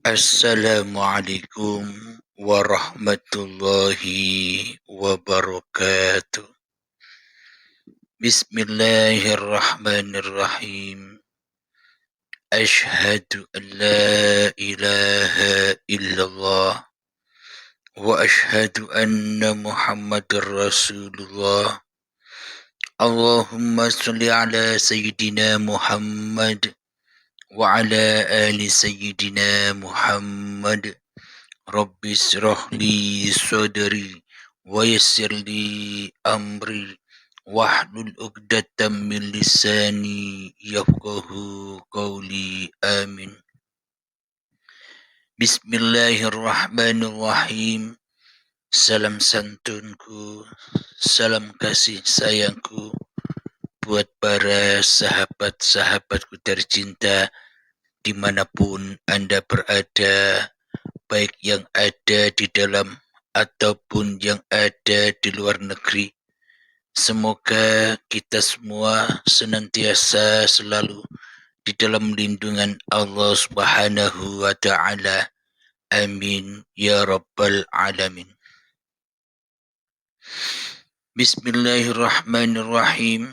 Assalamualaikum warahmatullahi wabarakatuh. Bismillahirrahmanirrahim. Ashhadu an la ilaha illallah wa ashhadu anna Muhammadar Rasulullah. Allahumma salli ala Sayyidina Muhammad wa ala ali Sayyidina Muhammad. Rabbi syrah li sadri wa yassir li amri wahlul 'uqdatam min lisani yafqahu qawli. Amin. Bismillahirrahmanirrahim. Salam santunku, salam kasih sayangku buat para sahabat-sahabatku tercinta dimanapun Anda berada, baik yang ada di dalam ataupun yang ada di luar negeri. Semoga kita semua senantiasa selalu di dalam lindungan Allah Subhanahu wa ta'ala. Amin ya rabbal alamin. Bismillahirrahmanirrahim.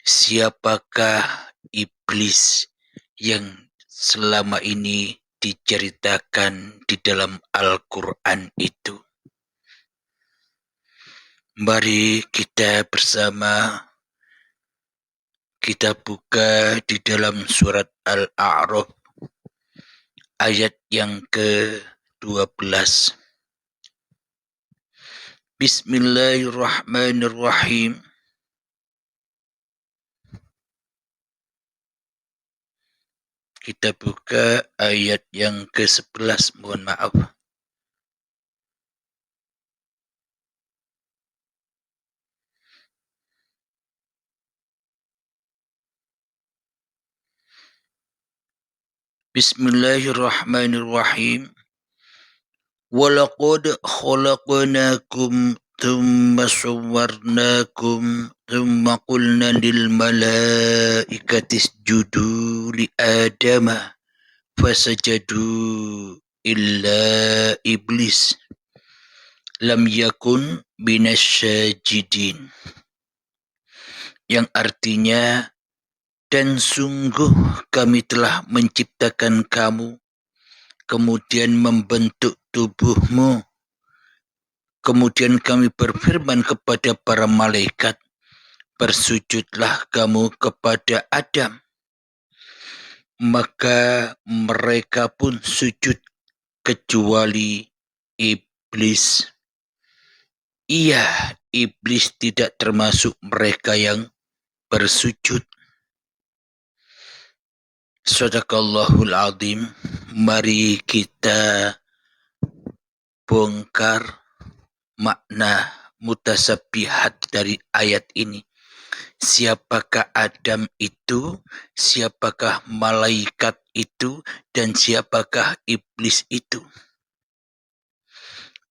Siapakah iblis yang selama ini diceritakan di dalam Al-Quran itu? Mari kita bersama kita buka di dalam surat Al-A'raf ayat yang ke-12. Bismillahirrahmanirrahim. Kita buka ayat yang ke-11, mohon maaf. Bismillahirrahmanirrahim. Walaqad khalaqnakum thumma sawwarnakum thumma qulna lil malaikati isjudu li adama fasajadu illa iblis lam yakun minasyajidin, yang artinya, dan sungguh kami telah menciptakan kamu, kemudian membentuk tubuhmu, kemudian kami berfirman kepada para malaikat, bersujudlah kamu kepada Adam. Maka mereka pun sujud kecuali iblis. Iya, iblis tidak termasuk mereka yang bersujud. Shadaqallahul azim. Mari kita bongkar makna mutasabbihat dari ayat ini. Siapakah Adam itu, siapakah malaikat itu, dan siapakah iblis itu?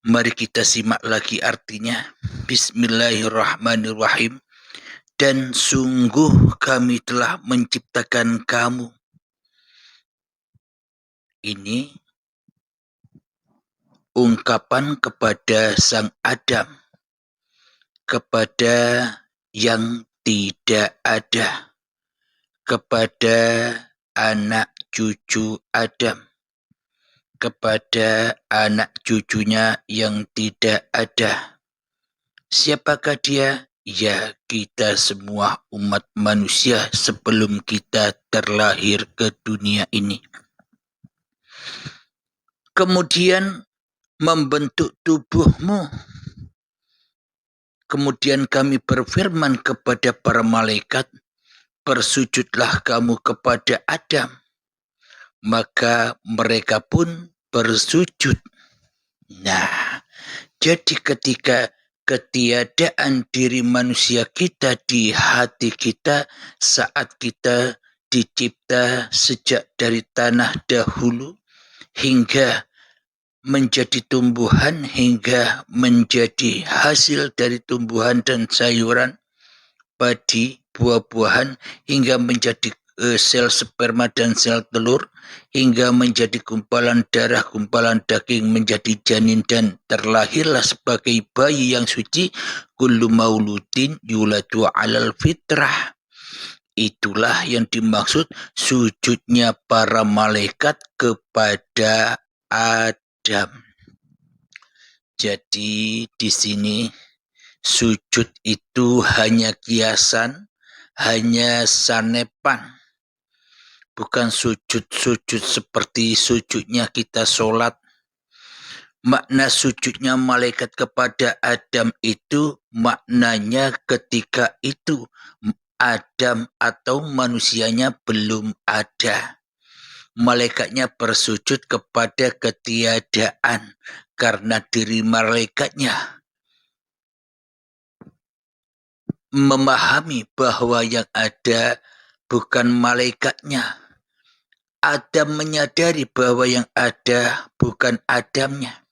Mari kita simak lagi artinya. Bismillahirrahmanirrahim. Dan sungguh kami telah menciptakan kamu. Ini ungkapan kepada sang Adam, kepada yang tidak ada, kepada anak cucu Adam, kepada anak cucunya yang tidak ada. Siapakah dia? Ya, kita semua umat manusia sebelum kita terlahir ke dunia ini. Kemudian membentuk tubuhmu. Kemudian kami berfirman kepada para malaikat, bersujudlah kamu kepada Adam. Maka mereka pun bersujud. Nah, jadi ketika ketiadaan diri manusia kita di hati kita saat kita dicipta sejak dari tanah dahulu hingga menjadi tumbuhan, hingga menjadi hasil dari tumbuhan dan sayuran, padi, buah-buahan, hingga menjadi sel sperma dan sel telur hingga menjadi gumpalan darah, gumpalan daging, menjadi janin dan terlahirlah sebagai bayi yang suci. Kullu mauludin yuladu alal fitrah. Itulah yang dimaksud sujudnya para malaikat kepada Adam. Jadi di sini sujud itu hanya kiasan, hanya sanepan. Bukan sujud-sujud seperti sujudnya kita sholat. Makna sujudnya malaikat kepada Adam itu maknanya ketika itu Adam atau manusianya belum ada. Malaikatnya bersujud kepada ketiadaan karena diri malaikatnya memahami bahwa yang ada bukan malaikatnya. Adam menyadari bahwa yang ada bukan Adamnya.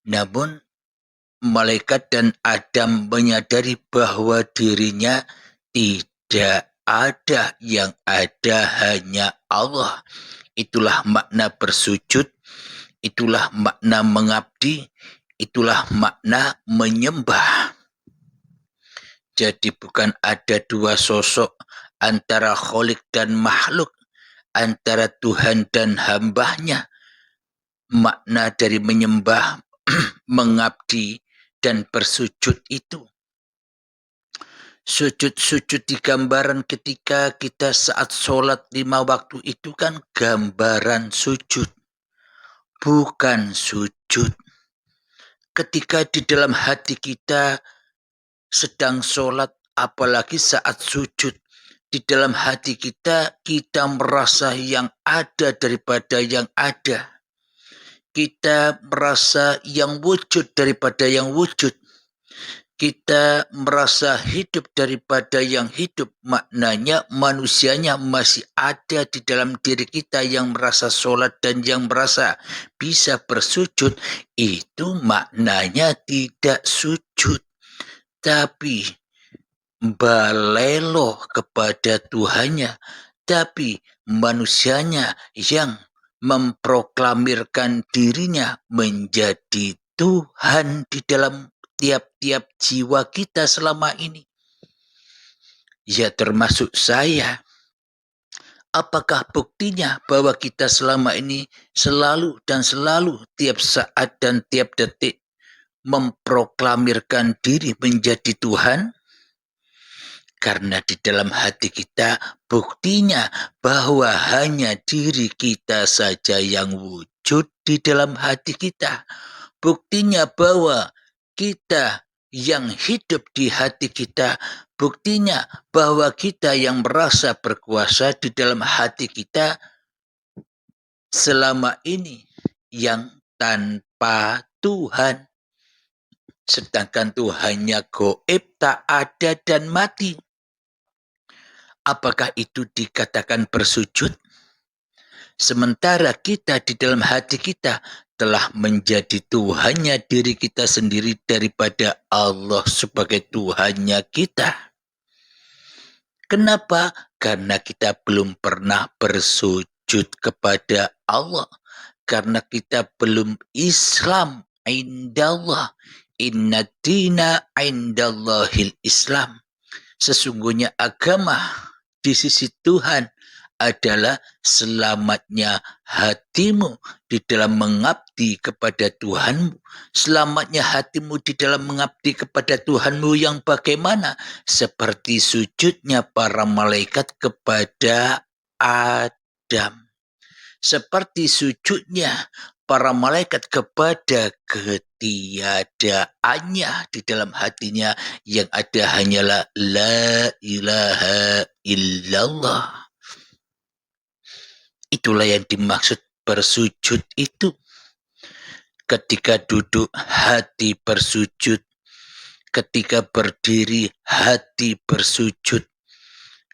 Namun malaikat dan Adam menyadari bahwa dirinya tidak ada, yang ada hanya Allah. Itulah makna bersujud, itulah makna mengabdi, itulah makna menyembah. Jadi bukan ada dua sosok antara Khalik dan makhluk, antara Tuhan dan hambanya. Makna dari menyembah, mengabdi, dan bersujud itu. Sujud-sujud di gambaran ketika kita saat sholat 5 waktu itu kan gambaran sujud, bukan sujud. Ketika di dalam hati kita sedang sholat, apalagi saat sujud, di dalam hati kita merasa yang ada daripada yang ada. Kita merasa yang wujud daripada yang wujud. Kita merasa hidup daripada yang hidup. Maknanya manusianya masih ada di dalam diri kita yang merasa sholat dan yang merasa bisa bersujud. Itu maknanya tidak sujud, tapi balelo kepada Tuhannya. Tapi manusianya yang memproklamirkan dirinya menjadi Tuhan di dalam tiap-tiap jiwa kita selama ini. Ya termasuk saya. Apakah buktinya bahwa kita selama ini selalu dan selalu tiap saat dan tiap detik memproklamirkan diri menjadi Tuhan? Karena di dalam hati kita buktinya bahwa hanya diri kita saja yang wujud di dalam hati kita. Buktinya bahwa kita yang hidup di hati kita, buktinya bahwa kita yang merasa berkuasa di dalam hati kita selama ini yang tanpa Tuhan. Sedangkan Tuhannya gaib, tak ada dan mati. Apakah itu dikatakan bersujud? Sementara kita di dalam hati kita telah menjadi Tuhannya diri kita sendiri daripada Allah sebagai Tuhannya kita. Kenapa? Karena kita belum pernah bersujud kepada Allah. Karena kita belum Islam indallah. Inna dina indallahil Islam. Sesungguhnya agama di sisi Tuhan adalah selamatnya hatimu di dalam mengabdi kepada Tuhanmu. Selamatnya hatimu di dalam mengabdi kepada Tuhanmu yang bagaimana? Seperti sujudnya para malaikat kepada Adam. Seperti sujudnya para malaikat kepada ketiadaannya di dalam hatinya, yang ada hanyalah la ilaha illallah. Itulah yang dimaksud bersujud itu. Ketika duduk hati bersujud, ketika berdiri hati bersujud,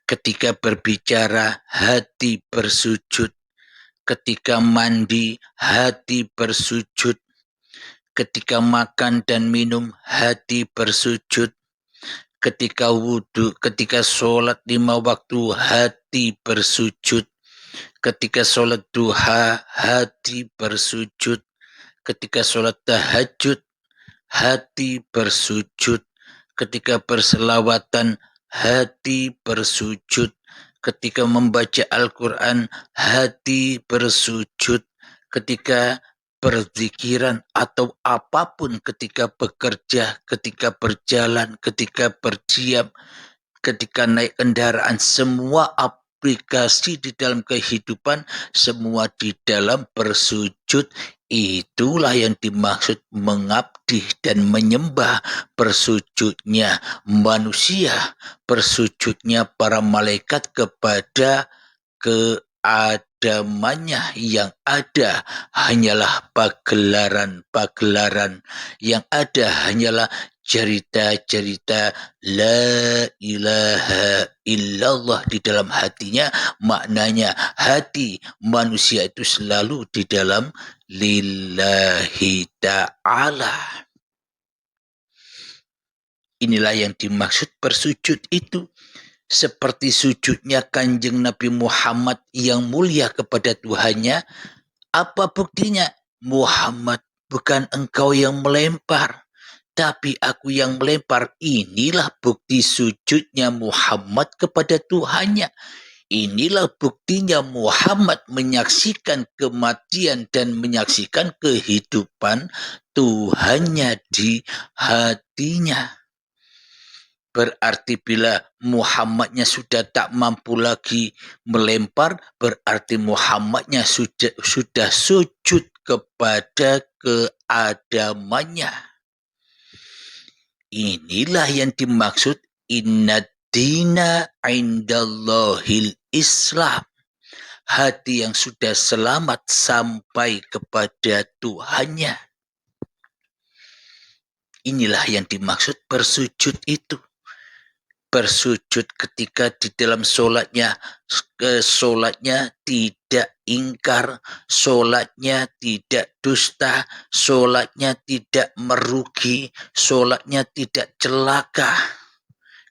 ketika berbicara hati bersujud, ketika mandi hati bersujud, ketika makan dan minum hati bersujud, ketika wudhu, ketika sholat 5 waktu hati bersujud, ketika sholat duha hati bersujud, ketika sholat tahajud hati bersujud, ketika berselawatan hati bersujud, ketika membaca Al-Quran hati bersujud, ketika berzikiran atau apapun, ketika bekerja, ketika berjalan, ketika berdiam, ketika naik kendaraan, semua aplikasi di dalam kehidupan, semua di dalam bersujud. Itulah yang dimaksud mengabdi dan menyembah. Bersujudnya manusia, bersujudnya para malaikat kepada keadamannya, yang ada hanyalah pagelaran-pagelaran, yang ada hanyalah cerita-cerita la ilaha illallah di dalam hatinya. Maknanya hati manusia itu selalu di dalam lillahi ta'ala. Inilah yang dimaksud bersujud itu. Seperti sujudnya Kanjeng Nabi Muhammad yang mulia kepada Tuhannya. Apa buktinya? Muhammad, bukan engkau yang melempar, tapi aku yang melempar. Inilah bukti sujudnya Muhammad kepada Tuhannya. Inilah buktinya Muhammad menyaksikan kematian dan menyaksikan kehidupan Tuhannya di hatinya. Berarti bila Muhammadnya sudah tak mampu lagi melempar, berarti Muhammadnya sudah sujud kepada keadamannya. Inilah yang dimaksud inna dina indallahil Islam. Hati yang sudah selamat sampai kepada Tuhannya. Inilah yang dimaksud bersujud itu. Bersujud ketika di dalam solatnya tidak ingkar, solatnya tidak dusta, solatnya tidak merugi, solatnya tidak celaka.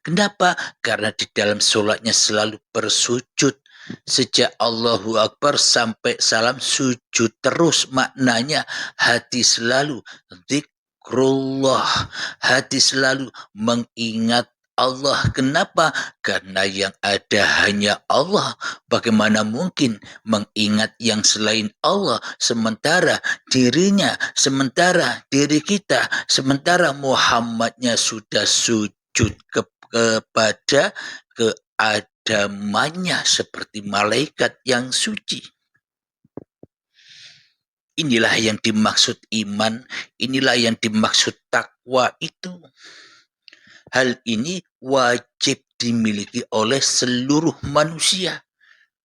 Kenapa? Karena di dalam solatnya selalu bersujud. Sejak Allahu Akbar sampai salam sujud terus. Maknanya hati selalu zikrullah, hati selalu mengingat Allah. Kenapa? Karena yang ada hanya Allah. Bagaimana mungkin mengingat yang selain Allah, sementara dirinya, sementara diri kita, sementara Muhammadnya sudah sujud kepada keadamannya seperti malaikat yang suci. Inilah yang dimaksud iman, inilah yang dimaksud takwa itu. Hal ini wajib dimiliki oleh seluruh manusia.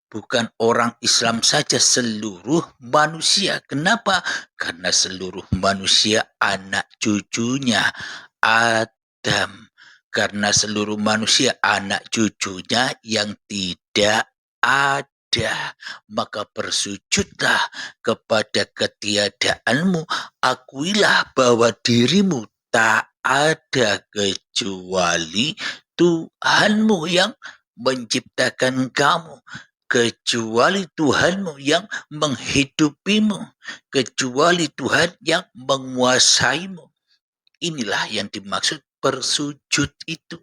Bukan orang Islam saja, seluruh manusia. Kenapa? Karena seluruh manusia anak cucunya Adam. Karena seluruh manusia anak cucunya yang tidak ada. Maka bersujudlah kepada ketiadaanmu. Akuilah bahwa dirimu tak ada kecuali Tuhanmu yang menciptakan kamu, kecuali Tuhanmu yang menghidupimu, kecuali Tuhan yang menguasaimu. Inilah yang dimaksud bersujud itu.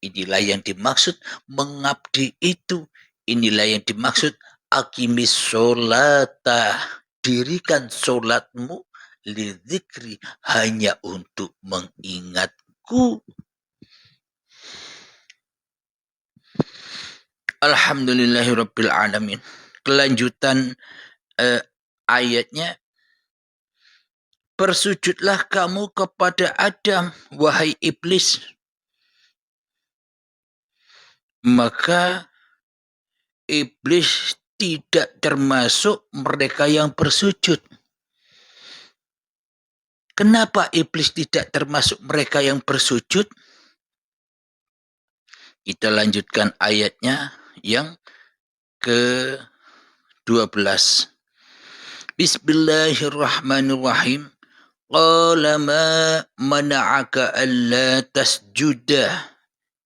Inilah yang dimaksud mengabdi itu. Inilah yang dimaksud akimis sholata. Dirikan solatmu lidzikri, hanya untuk mengingatku. Alhamdulillahirabbil alamin. Kelanjutan ayatnya, bersujudlah kamu kepada Adam, wahai iblis. Maka iblis tidak termasuk mereka yang bersujud. Kenapa iblis tidak termasuk mereka yang bersujud? Kita lanjutkan ayatnya yang ke-12. Bismillahirrahmanirrahim. Qala ma mana'aka alla tasjuda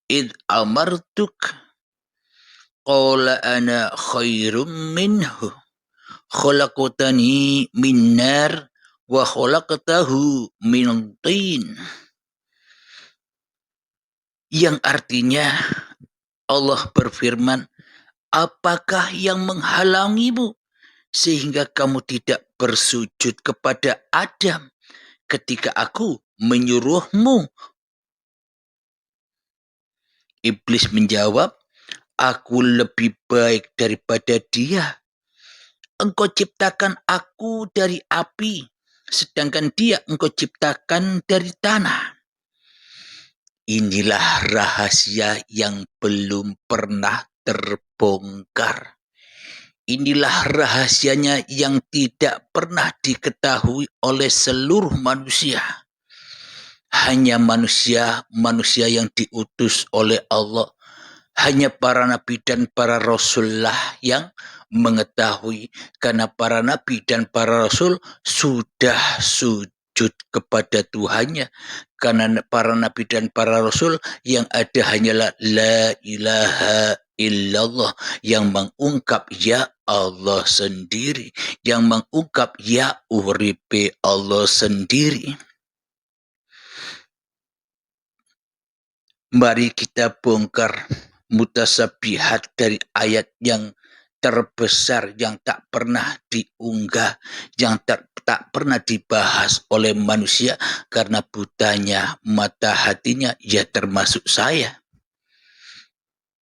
id amartuk qala ana khairum minhu khalaqtani min nar wa khalaqtahu min tin. Yang artinya Allah berfirman, apakah yang menghalangimu sehingga kamu tidak bersujud kepada Adam ketika aku menyuruhmu? Iblis menjawab, aku lebih baik daripada dia. Engkau ciptakan aku dari api, sedangkan dia engkau ciptakan dari tanah. Inilah rahasia yang belum pernah terbongkar. Inilah rahasianya yang tidak pernah diketahui oleh seluruh manusia. Hanya manusia yang diutus oleh Allah. Hanya para nabi dan para rasul lah yang mengetahui. Karena para nabi dan para rasul sudah sujud kepada Tuhannya. Karena para nabi dan para rasul yang ada hanyalah la ilaha illallah, yang mengungkap ya Allah sendiri, yang mengungkap ya uripe Allah sendiri. Mari kita bongkar mutasabihat dari ayat yang terbesar yang tak pernah diunggah, yang tak pernah dibahas oleh manusia karena butanya mata hatinya, ya termasuk saya.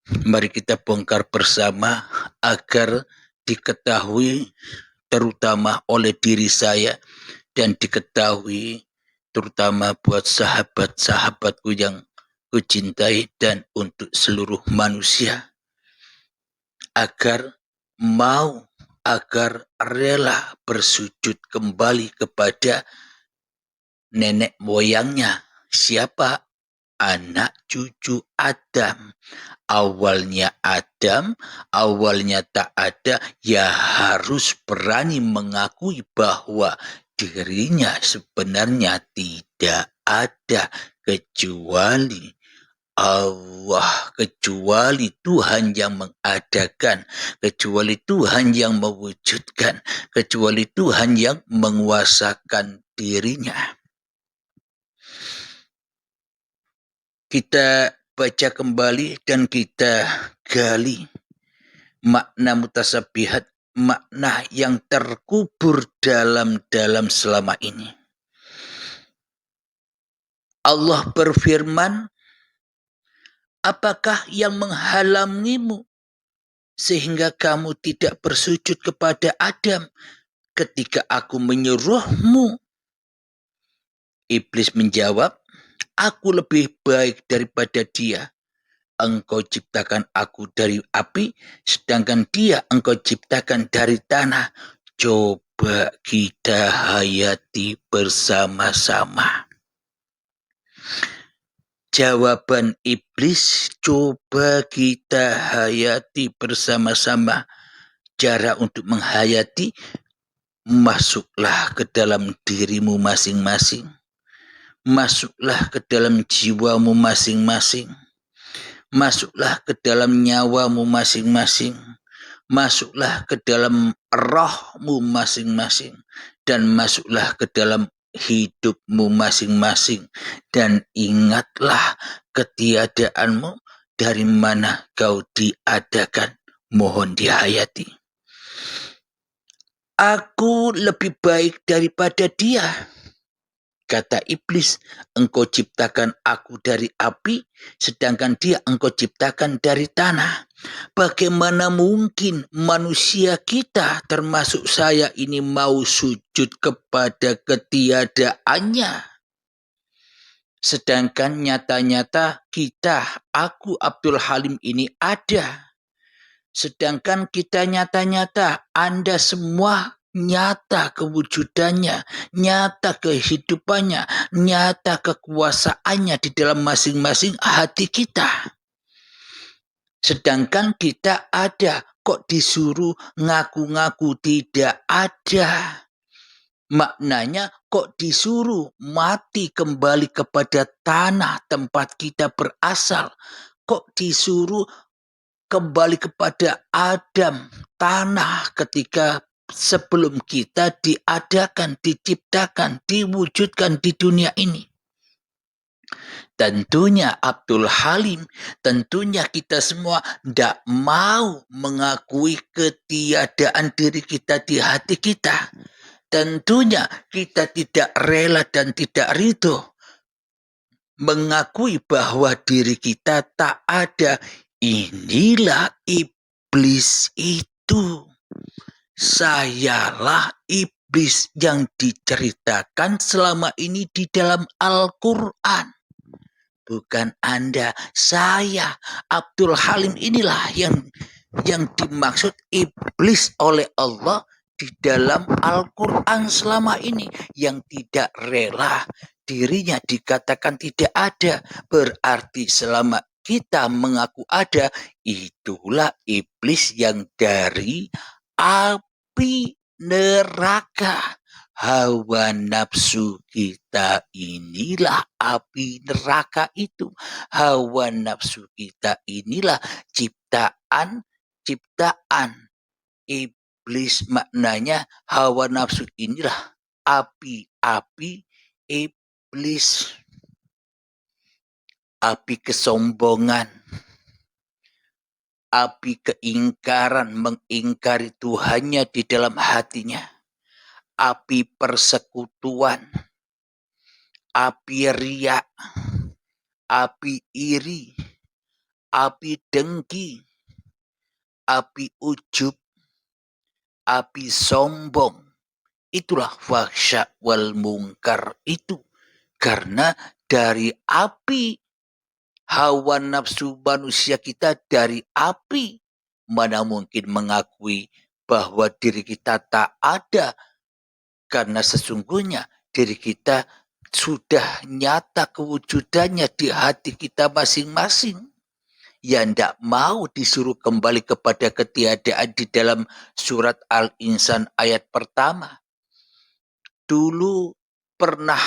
Mari kita bongkar bersama agar diketahui terutama oleh diri saya dan diketahui terutama buat sahabat-sahabatku yang kucintai dan untuk seluruh manusia, agar rela bersujud kembali kepada nenek moyangnya. Siapa? Anak cucu Adam. Awalnya Adam, awalnya tak ada, ya harus berani mengakui bahwa dirinya sebenarnya tidak ada kecuali Allah, kecuali Tuhan yang mengadakan, kecuali Tuhan yang mewujudkan, kecuali Tuhan yang menguasakan dirinya. Kita baca kembali dan kita gali makna mutasabihat, makna yang terkubur dalam selama ini. Allah berfirman, apakah yang menghalangimu sehingga kamu tidak bersujud kepada Adam ketika aku menyuruhmu? Iblis menjawab, aku lebih baik daripada dia. Engkau ciptakan aku dari api, sedangkan dia engkau ciptakan dari tanah. Coba kita hayati bersama-sama. Jawaban iblis, coba kita hayati bersama-sama. Cara untuk menghayati, masuklah ke dalam dirimu masing-masing. Masuklah ke dalam jiwamu masing-masing. Masuklah ke dalam nyawamu masing-masing. Masuklah ke dalam rohmu masing-masing. Dan masuklah ke dalam hidupmu masing-masing. Dan ingatlah ketiadaanmu, dari mana kau diadakan. Mohon dihayati. Aku lebih baik daripada dia. Kata iblis, engkau ciptakan aku dari api, sedangkan dia engkau ciptakan dari tanah. Bagaimana mungkin manusia kita, termasuk saya ini, mau sujud kepada ketiadaannya? Sedangkan nyata-nyata kita, aku Abdul Halim ini ada. Sedangkan kita nyata-nyata, Anda semua nyata kewujudannya, nyata kehidupannya, nyata kekuasaannya di dalam masing-masing hati kita. Sedangkan kita ada, kok disuruh ngaku-ngaku tidak ada. Maknanya kok disuruh mati kembali kepada tanah tempat kita berasal. Kok disuruh kembali kepada Adam, tanah ketika sebelum kita diadakan, diciptakan, diwujudkan di dunia ini. Tentunya Abdul Halim, tentunya kita semua tidak mau mengakui ketiadaan diri kita di hati kita. Tentunya kita tidak rela dan tidak ridho mengakui bahwa diri kita tak ada. Inilah iblis itu. Sayalah iblis yang diceritakan selama ini di dalam Al-Quran. Bukan Anda, saya. Abdul Halim inilah yang dimaksud iblis oleh Allah di dalam Al-Quran selama ini. Yang tidak rela dirinya dikatakan tidak ada. Berarti selama kita mengaku ada, itulah iblis yang dari api neraka. Hawa nafsu kita inilah api neraka itu. Hawa nafsu kita inilah ciptaan iblis. Maknanya hawa nafsu inilah api-api iblis. Api kesombongan, api keingkaran, mengingkari Tuhannya di dalam hatinya. Api persekutuan, api riya, api iri, api dengki, api ujub, api sombong. Itulah fahsya wal mungkar itu. Karena dari api hawa nafsu manusia kita, dari api, mana mungkin mengakui bahwa diri kita tak ada. Karena sesungguhnya diri kita sudah nyata kewujudannya di hati kita masing-masing. Yang tidak mau disuruh kembali kepada ketiadaan di dalam surat Al-Insan ayat pertama. Dulu pernah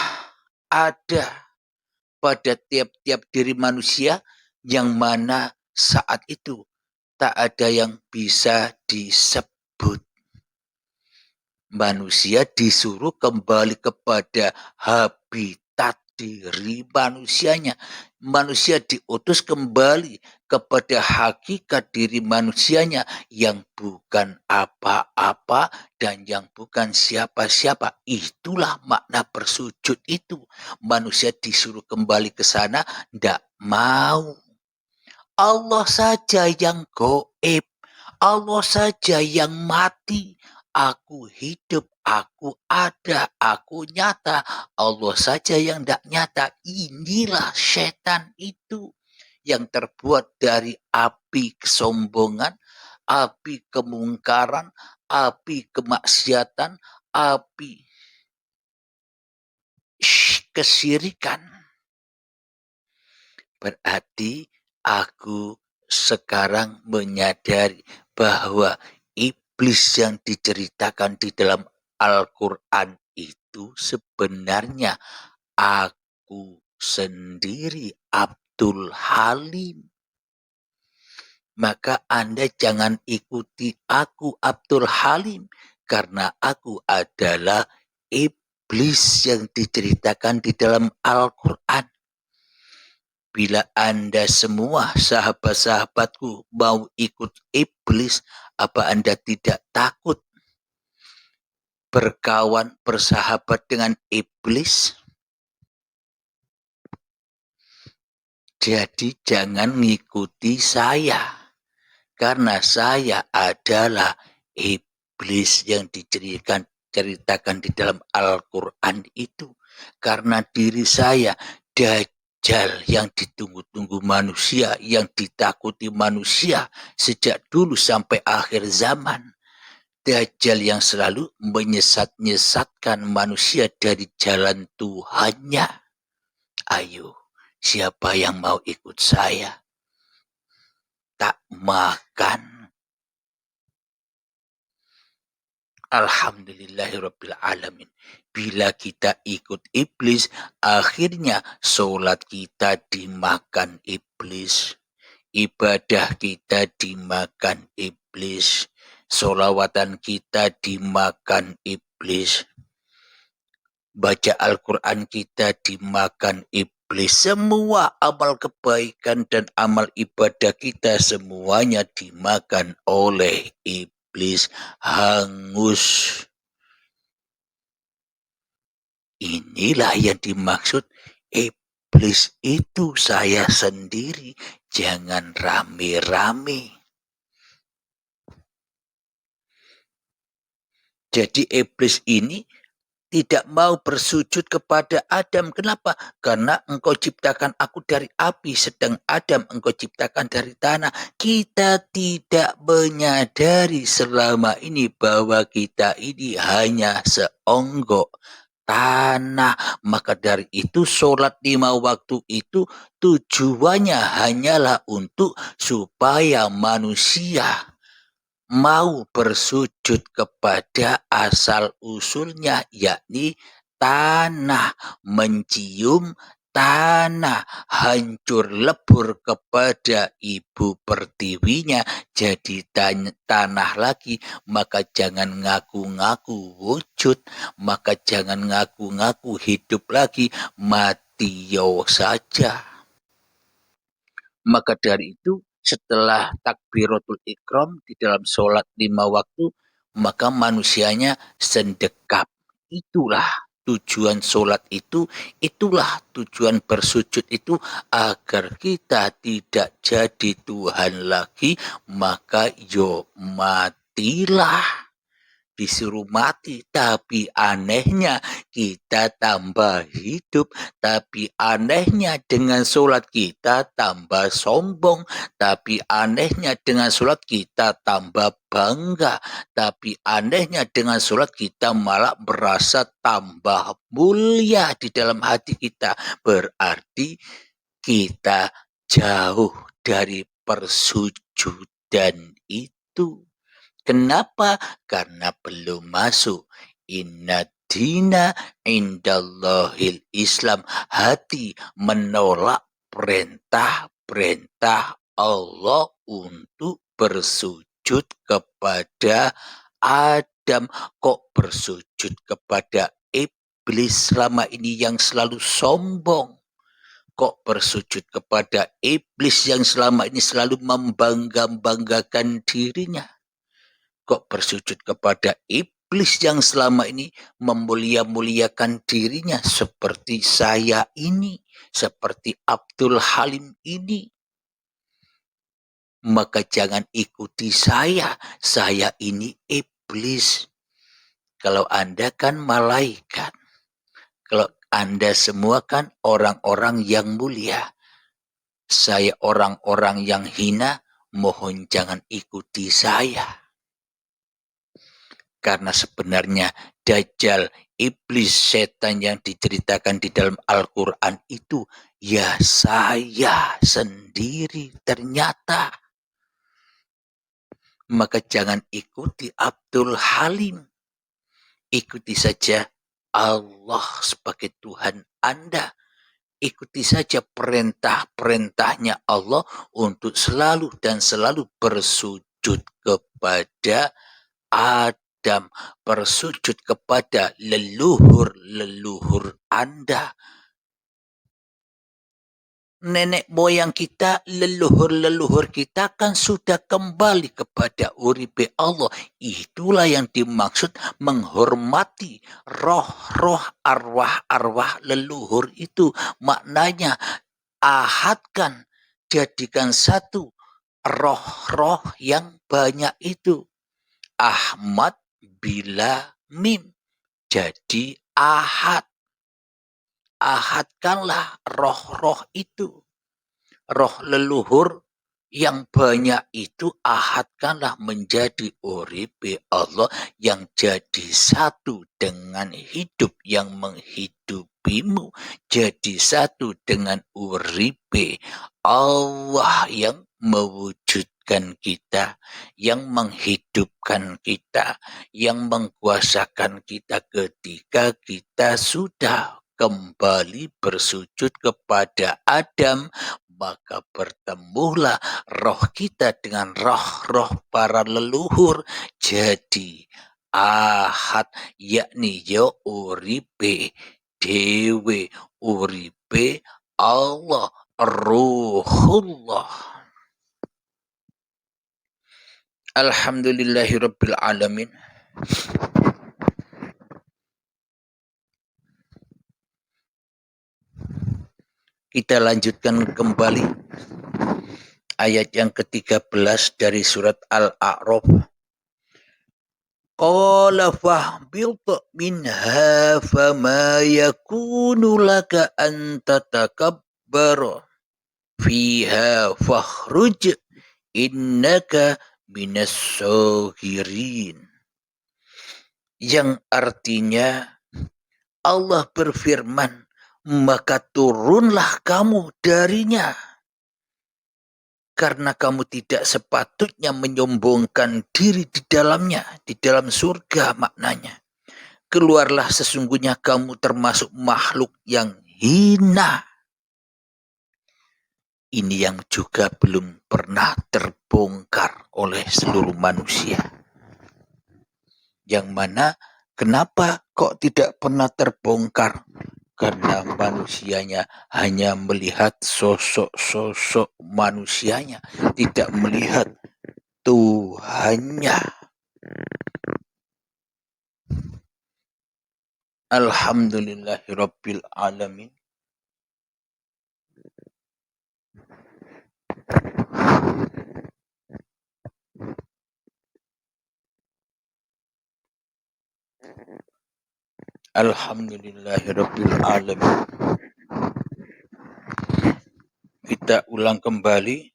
ada pada tiap-tiap diri manusia yang mana saat itu tak ada yang bisa disebut. Manusia disuruh kembali kepada habitat diri manusianya. Manusia diutus kembali kepada hakikat diri manusianya yang bukan apa-apa dan yang bukan siapa-siapa. Itulah makna bersujud itu. Manusia disuruh kembali ke sana, tidak mau. Allah saja yang goib. Allah saja yang mati. Aku hidup, aku ada, aku nyata. Allah saja yang tidak nyata. Inilah setan itu yang terbuat dari api kesombongan, api kemungkaran, api kemaksiatan, api kesirikan. Berarti aku sekarang menyadari bahwa iblis yang diceritakan di dalam Al-Quran itu sebenarnya aku sendiri, Abdul Halim. Maka Anda jangan ikuti aku, Abdul Halim, karena aku adalah iblis yang diceritakan di dalam Al-Quran. Bila Anda semua sahabat-sahabatku mau ikut iblis, apa Anda tidak takut berkawan, bersahabat dengan iblis? Jadi jangan ngikuti saya, karena saya adalah iblis yang diceritakan di dalam Al-Quran itu. Karena diri saya Dajjal yang ditunggu-tunggu manusia, yang ditakuti manusia sejak dulu sampai akhir zaman. Dajjal yang selalu menyesat-nyesatkan manusia dari jalan Tuhannya. Ayo, siapa yang mau ikut saya? Tak makan. Alhamdulillahirabbil alamin. Bila kita ikut iblis, akhirnya solat kita dimakan iblis. Ibadah kita dimakan iblis. Solawatan kita dimakan iblis. Baca Al-Quran kita dimakan iblis. Semua amal kebaikan dan amal ibadah kita semuanya dimakan oleh iblis. Hangus. Inilah yang dimaksud iblis itu saya sendiri. Jangan rame-rame. Jadi iblis ini tidak mau bersujud kepada Adam. Kenapa? Karena engkau ciptakan aku dari api, sedang Adam engkau ciptakan dari tanah. Kita tidak menyadari selama ini bahwa kita ini hanya seonggok tanah. Maka dari itu sholat 5 waktu itu tujuannya hanyalah untuk supaya manusia mau bersujud kepada asal usulnya, yakni tanah, mencium tanah, hancur lebur kepada ibu pertiwinya jadi tanah lagi. Maka jangan ngaku-ngaku wujud, maka jangan ngaku-ngaku hidup lagi, mati saja. Maka dari itu setelah takbiratul ikram di dalam sholat 5 waktu, maka manusianya sendekap. Itulah tujuan sholat itu, itulah tujuan bersujud itu, agar kita tidak jadi Tuhan lagi, maka matilah. Disuruh mati, tapi anehnya kita tambah hidup, tapi anehnya dengan sholat kita tambah sombong, tapi anehnya dengan sholat kita tambah bangga, tapi anehnya dengan sholat kita malah merasa tambah mulia di dalam hati kita. Berarti kita jauh dari persujudan itu. Kenapa? Karena belum masuk. Inna dina indallahil Islam. Hati menolak perintah-perintah Allah untuk bersujud kepada Adam. Kok bersujud kepada iblis selama ini yang selalu sombong? Kok bersujud kepada iblis yang selama ini selalu membangga-banggakan dirinya? Kok bersujud kepada iblis yang selama ini memulia-muliakan dirinya seperti saya ini, seperti Abdul Halim ini? Maka jangan ikuti saya ini iblis. Kalau Anda kan malaikat, kalau Anda semua kan orang-orang yang mulia. Saya orang-orang yang hina, mohon jangan ikuti saya. Karena sebenarnya Dajjal, iblis, setan yang diceritakan di dalam Al-Quran itu ya saya sendiri ternyata. Maka jangan ikuti Abdul Halim. Ikuti saja Allah sebagai Tuhan Anda. Ikuti saja perintah-perintahnya Allah untuk selalu dan selalu bersujud kepada Adam, bersujud kepada leluhur-leluhur Anda. Nenek moyang kita, leluhur-leluhur kita kan sudah kembali kepada uripe Allah. Itulah yang dimaksud menghormati roh-roh, arwah-arwah leluhur itu. Maknanya ahadkan, jadikan satu roh-roh yang banyak itu. Ahmad bila mim, jadi ahad. Ahadkanlah roh-roh itu. Roh leluhur yang banyak itu ahadkanlah menjadi uripe Allah yang jadi satu dengan hidup yang menghidupimu. Jadi satu dengan uripe Allah yang mewujudkan mematikan kita, yang menghidupkan kita, yang mengkuasakan kita ketika kita sudah kembali bersujud kepada Adam, maka bertemulah roh kita dengan roh-roh para leluhur. Jadi ahad, yakni ya uripe dewe, uripe Allah, Ruhullah. Alhamdulillahirabbil alamin. Kita lanjutkan kembali ayat yang ke-13 dari surat Al-A'raf. Qala fahbit minha fama yakunu laka an tatakabbara fiha fakhruj innaka minas sagirin. Yang artinya Allah berfirman, maka turunlah kamu darinya, karena kamu tidak sepatutnya menyombongkan diri di dalamnya, di dalam surga maknanya. Keluarlah, sesungguhnya kamu termasuk makhluk yang hina. Ini yang juga belum pernah terbongkar oleh seluruh manusia. Yang mana kenapa kok tidak pernah terbongkar? Karena manusianya hanya melihat sosok-sosok manusianya, tidak melihat Tuhannya. Alhamdulillahirabbil alamin. Alhamdulillahirabbil alamin. Kita ulang kembali.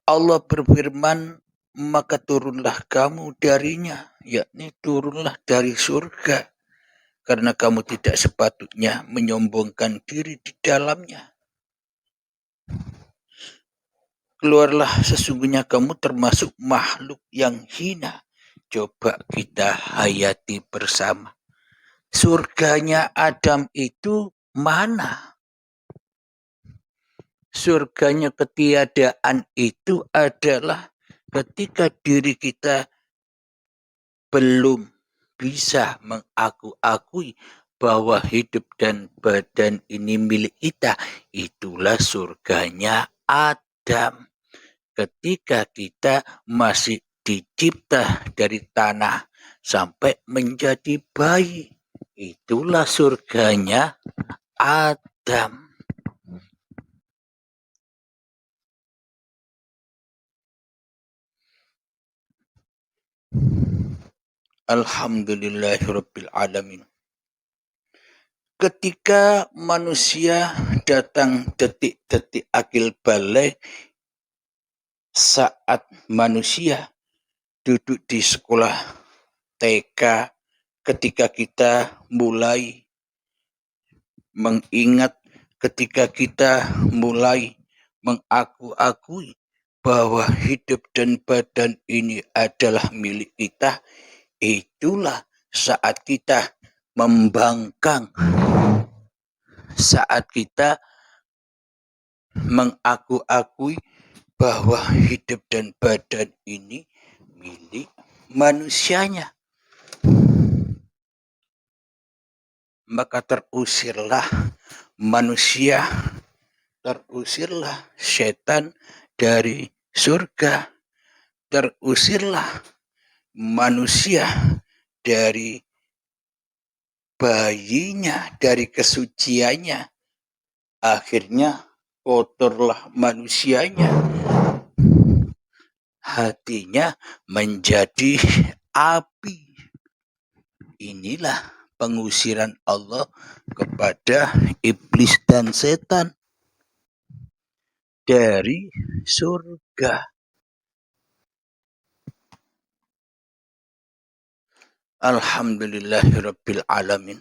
Allah berfirman, maka turunlah kamu darinya, yakni turunlah dari surga, karena kamu tidak sepatutnya menyombongkan diri di dalamnya. Keluarlah, sesungguhnya kamu termasuk makhluk yang hina. Coba kita hayati bersama. Surganya Adam itu mana? Surganya ketiadaan itu adalah ketika diri kita belum bisa mengaku-akui bahwa hidup dan badan ini milik kita. Itulah surganya Adam. Ketika kita masih dicipta dari tanah sampai menjadi bayi, itulah surganya Adam. Alhamdulillahirabbil alamin. Ketika manusia datang detik-detik akil balik, saat manusia duduk di sekolah TK, ketika kita mulai mengingat, ketika kita mulai mengaku-akui bahwa hidup dan badan ini adalah milik kita, itulah saat kita membangkang, saat kita mengaku-akui bahwa hidup dan badan ini milik manusianya. Maka terusirlah manusia, terusirlah setan dari surga, terusirlah manusia dari bayinya, dari kesuciannya. Akhirnya kotorlah manusianya, hatinya menjadi api. Inilah pengusiran Allah kepada iblis dan setan dari surga. Alhamdulillahirabbil alamin.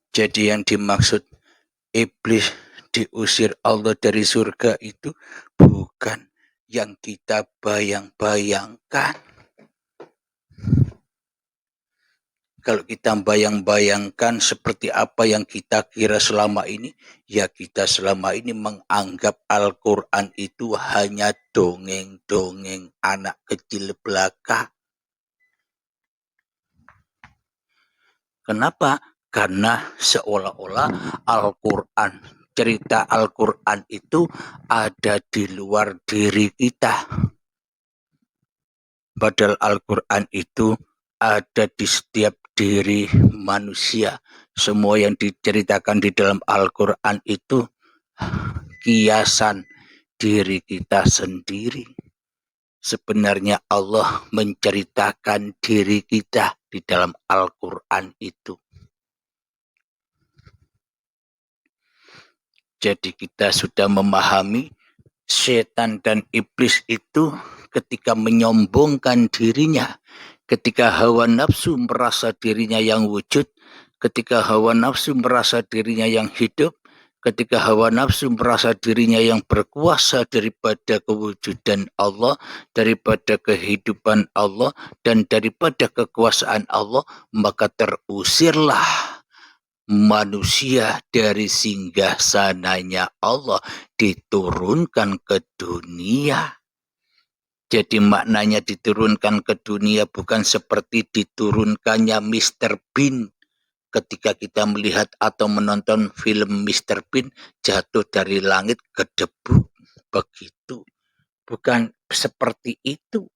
Jadi yang dimaksud iblis diusir Allah dari surga itu bukan yang kita bayang-bayangkan. Kalau kita bayang-bayangkan seperti apa yang kita kira selama ini, ya kita selama ini menganggap Al-Quran itu hanya dongeng-dongeng anak kecil belaka. Kenapa? Karena seolah-olah Al-Quran, cerita Al-Quran itu ada di luar diri kita. Padahal Al-Quran itu ada di setiap diri manusia. Semua yang diceritakan di dalam Al-Quran itu kiasan diri kita sendiri. Sebenarnya Allah menceritakan diri kita di dalam Al-Quran itu. Jadi kita sudah memahami setan dan iblis itu ketika menyombongkan dirinya, ketika hawa nafsu merasa dirinya yang wujud, ketika hawa nafsu merasa dirinya yang hidup, ketika hawa nafsu merasa dirinya yang berkuasa daripada kewujudan Allah, daripada kehidupan Allah, dan daripada kekuasaan Allah, maka terusirlah manusia dari singgasananya Allah, diturunkan ke dunia. Jadi maknanya diturunkan ke dunia bukan seperti diturunkannya Mr. Bean. Ketika kita melihat atau menonton film Mr. Bean, jatuh dari langit ke debu. Begitu. Bukan seperti itu.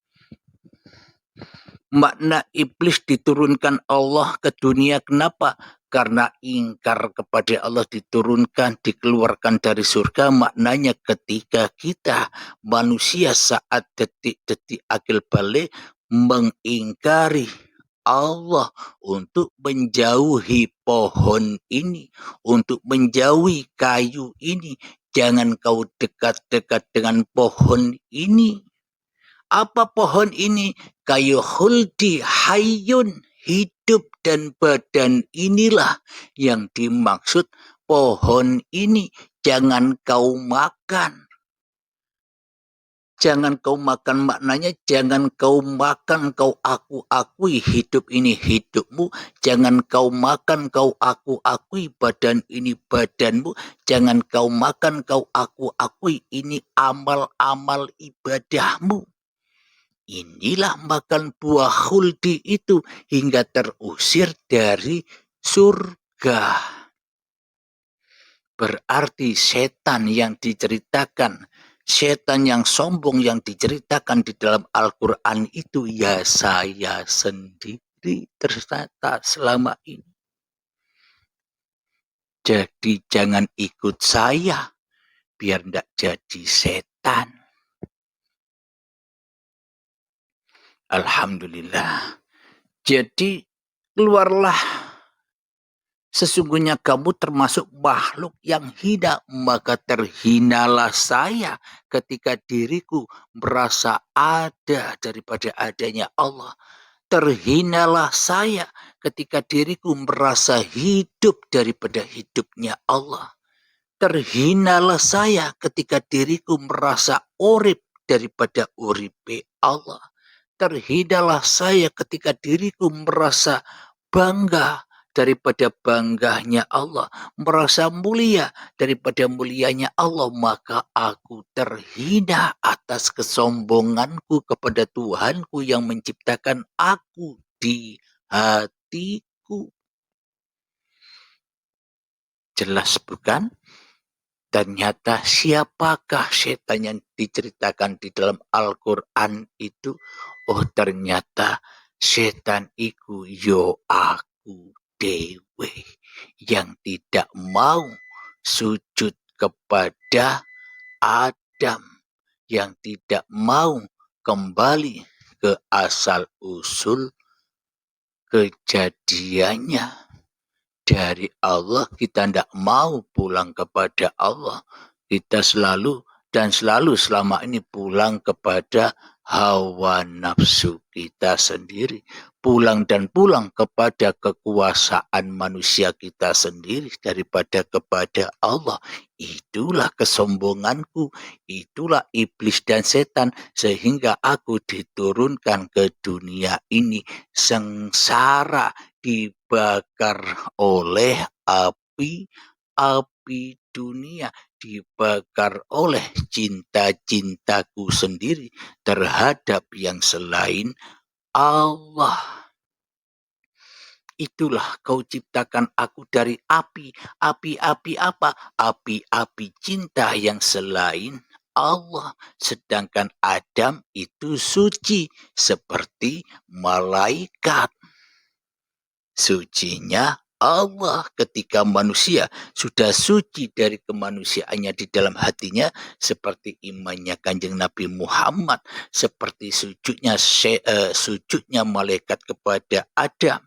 Makna iblis diturunkan Allah ke dunia, kenapa? Karena ingkar kepada Allah diturunkan, dikeluarkan dari surga. Maknanya ketika kita manusia saat detik-detik akil balik mengingkari Allah untuk menjauhi pohon ini, untuk menjauhi kayu ini. Jangan kau dekat-dekat dengan pohon ini. Apa pohon ini? Kayu khuldi hayyun, hidup dan badan inilah yang dimaksud pohon ini. Jangan kau makan. Jangan kau makan, maknanya jangan kau makan, kau aku-akui hidup ini hidupmu. Jangan kau makan, kau aku-akui badan ini badanmu. Jangan kau makan, kau aku-akui ini amal-amal ibadahmu. Inilah makan buah khuldi itu hingga terusir dari surga. Berarti setan yang diceritakan, setan yang sombong yang diceritakan di dalam Al-Quran itu ya saya sendiri ternyata selama ini. Jadi jangan ikut saya biar tidak jadi setan. Alhamdulillah. Jadi keluarlah, sesungguhnya kamu termasuk makhluk yang hina, maka terhinalah saya ketika diriku merasa ada daripada adanya Allah. Terhinalah saya ketika diriku merasa hidup daripada hidupnya Allah. Terhinalah saya ketika diriku merasa urip daripada uripe Allah. Terhinalah saya ketika diriku merasa bangga daripada bangganya Allah, merasa mulia daripada mulianya Allah, maka aku terhina atas kesombonganku kepada Tuhanku yang menciptakan aku di hatiku. Jelas bukan? Ternyata siapakah setan yang diceritakan di dalam Al-Quran itu? Oh ternyata setan iku yo aku dewe yang tidak mau sujud kepada Adam, yang tidak mau kembali ke asal usul kejadiannya. Dari Allah kita tidak mau pulang kepada Allah. Kita selalu dan selalu selama ini pulang kepada hawa nafsu kita sendiri, pulang dan pulang kepada kekuasaan manusia kita sendiri daripada kepada Allah. Itulah kesombonganku, itulah iblis dan setan, sehingga aku diturunkan ke dunia ini sengsara, dibakar oleh api dunia, dibakar oleh cinta-cintaku sendiri terhadap yang selain Allah. Itulah kau ciptakan aku dari api. Api-api apa? Api-api cinta yang selain Allah. Sedangkan Adam itu suci seperti malaikat. Sucinya Allah. Ketika manusia sudah suci dari kemanusiaannya di dalam hatinya, seperti imannya Kanjeng Nabi Muhammad, seperti sujudnya malaikat kepada Adam.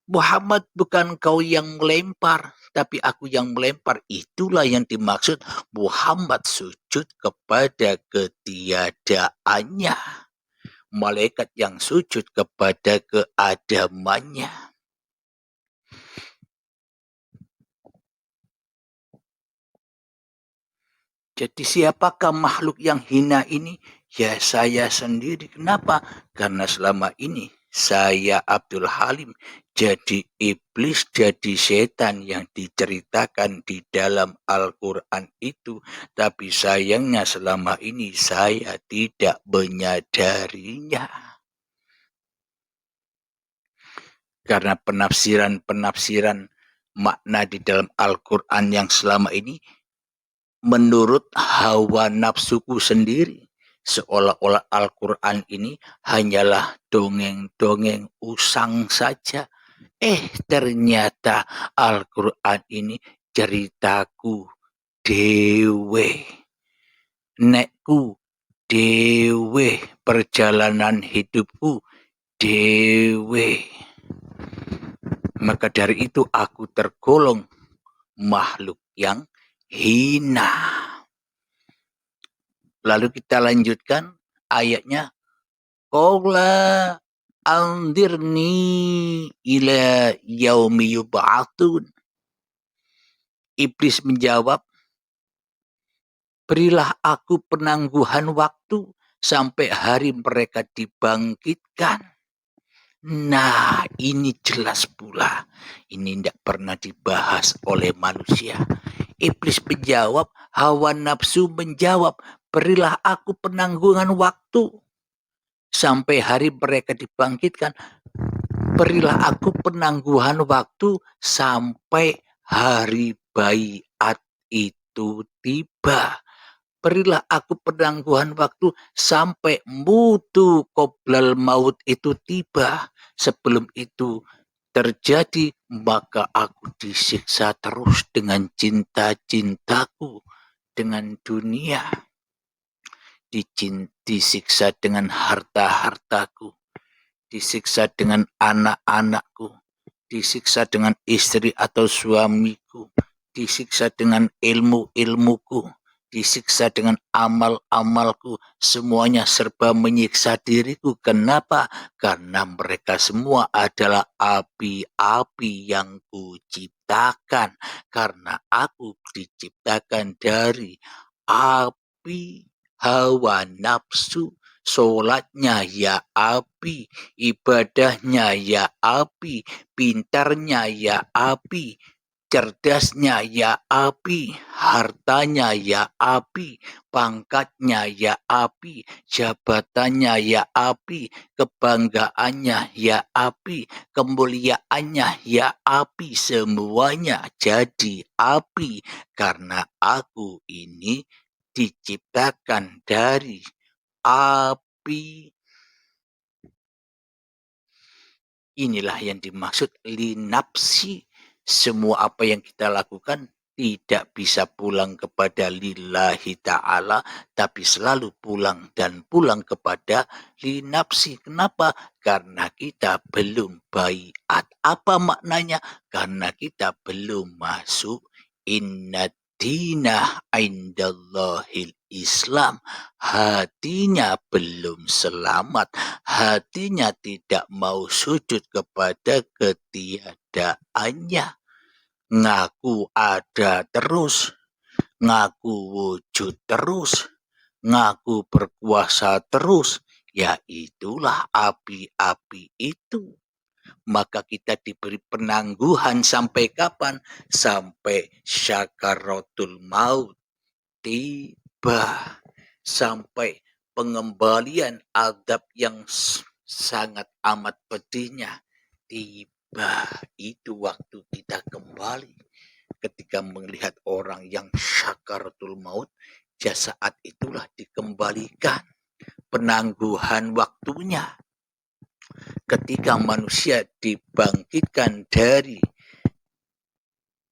Muhammad, bukan kau yang melempar, tapi aku yang melempar. Itulah yang dimaksud Muhammad sujud kepada ketiadaannya. Malaikat yang sujud kepada keadamannya. Jadi siapakah makhluk yang hina ini? Ya saya sendiri. Kenapa? Karena selama ini saya Abdul Halim jadi iblis, jadi setan yang diceritakan di dalam Al-Quran itu. Tapi sayangnya selama ini saya tidak menyadarinya. Karena penafsiran makna di dalam Al-Quran yang selama ini menurut hawa nafsuku sendiri, seolah-olah Al-Quran ini hanyalah dongeng-dongeng usang saja. Ternyata Al-Quran ini ceritaku dewe, nekku dewe, perjalanan hidupku dewe. Maka dari itu aku tergolong makhluk yang hina. Lalu kita lanjutkan ayatnya. Qala anzirni ila yaumi yub'atsun. Iblis menjawab, berilah aku penangguhan waktu sampai hari mereka dibangkitkan. Nah, ini jelas pula. Ini tidak pernah dibahas oleh manusia. Iblis menjawab, hawa nafsu menjawab, berilah aku penangguhan waktu sampai hari mereka dibangkitkan. Berilah aku penangguhan waktu sampai hari baiat itu tiba. Berilah aku penangguhan waktu sampai mutu qoblal maut itu tiba. Sebelum itu terjadi, maka aku disiksa terus dengan cinta-cintaku dengan dunia. Disiksa dengan harta-hartaku. Disiksa dengan anak-anakku. Disiksa dengan istri atau suamiku. Disiksa dengan ilmu-ilmuku. Disiksa dengan amal-amalku, semuanya serba menyiksa diriku. Kenapa? Karena mereka semua adalah api-api yang kuciptakan. Karena aku diciptakan dari api hawa nafsu. Sholatnya ya api, ibadahnya ya api, pintarnya ya api, cerdasnya ya api, hartanya ya api, pangkatnya ya api, jabatannya ya api, kebanggaannya ya api, kemuliaannya ya api, semuanya jadi api. Karena aku ini diciptakan dari api. Inilah yang dimaksud linapsi. Semua apa yang kita lakukan tidak bisa pulang kepada lillahi ta'ala, tapi selalu pulang dan pulang kepada linapsi. Kenapa? Karena kita belum baiat. Apa maknanya? Karena kita belum masuk innad dina indallahil Islam. Hatinya belum selamat, hatinya tidak mau sujud kepada ketiadaannya. Ngaku ada terus, ngaku wujud terus, ngaku berkuasa terus, ya itulah api-api itu. Maka kita diberi penangguhan sampai kapan? Sampai syakaratul maut tiba. Sampai pengembalian adab yang sangat amat pedihnya tiba. Itu waktu kita kembali. Ketika melihat orang yang syakaratul maut, ya saat itulah dikembalikan penangguhan waktunya. Ketika manusia dibangkitkan dari